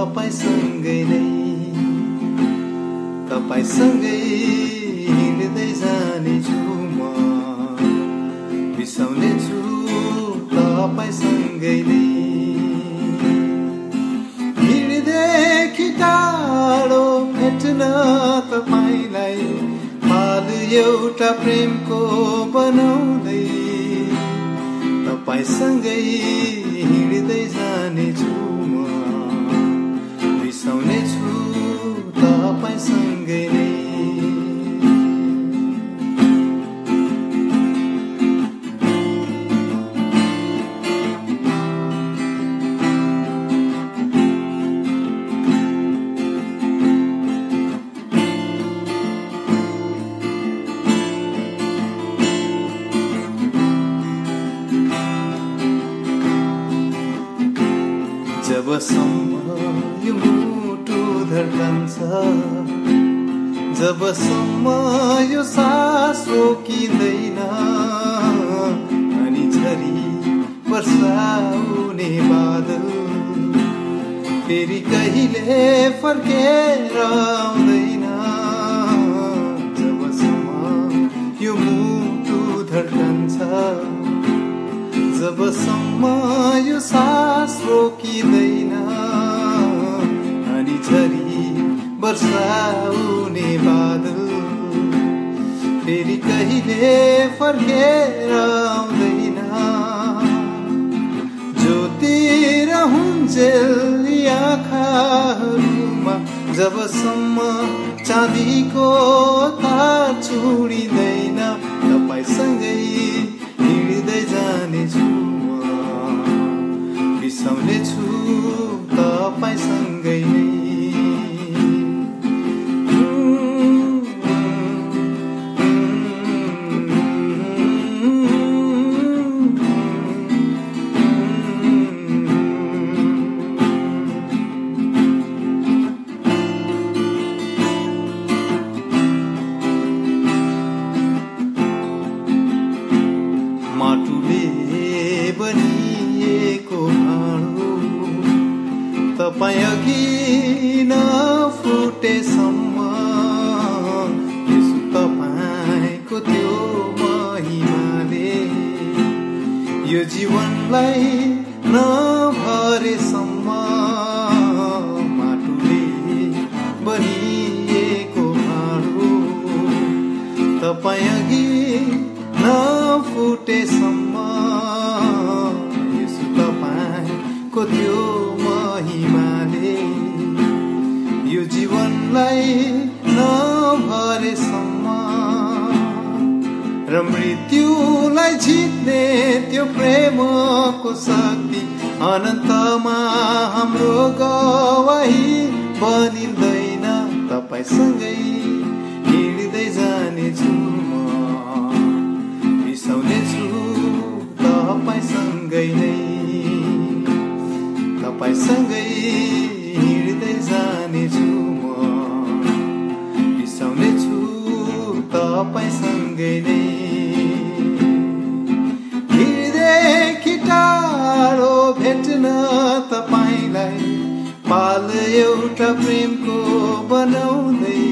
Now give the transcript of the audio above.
तपाईसँगै नै तपाईसँगै हिँड्दै जानेछु म बिसाउने छु तपाईसँगै नै हिँड्देखि टाढो भेट्न तपाईलाई पाल एउटा प्रेमको बनाउँदै तपाईसँगै हिँड्दै जानेछु म बिसाउने छु तपाईसँगै नै जबसम्म यो मुटु धड्कन्छ जबसम्म यो सास रोकिँदैन अनि झरी वर्षाउने बादल फेरि कहिले फर्केर आउँदैन जबसम्म यो मुटु धड्कन्छ जबसम्म यो सास रोकिँदैन अनि झरी वर्षाउने बादल फेरि कहिले फर्केर आउँदैन ज्योति रहन्जेल आँखाहरूमा जबसम्म चाँदीको तार छुडिँदैन तपाईसँगै हिँड्दै जानेछु बिसाउने छु तपाईसँगै नै माटुले बनिएको भाँडो तपाईँ अघि नफुटेसम्म यसो तपाईँको त्यो महिमाले यो जीवनलाई नभरेसम्म माटुले बनिएको भाँडो तपाईँ अघि नफुटेसम्म यसो तपाईँको त्यो महिमाले यो जीवनलाई नभरेसम्म र मृत्युलाई जित्ने त्यो प्रेमको शक्ति अनन्तमा हाम्रो गवाही बनिँदैन तपाईसँगै हिँड्दै जानेछु म बिसाउने छु तपाईसँगै नै तपाईसँगै हिँड्दै जानेछु म बिसाउने छु तपाईसँगै नै हिँड्देखि टाढो भेट्न तपाईलाई पाल एउटा प्रेमको बनाउँदै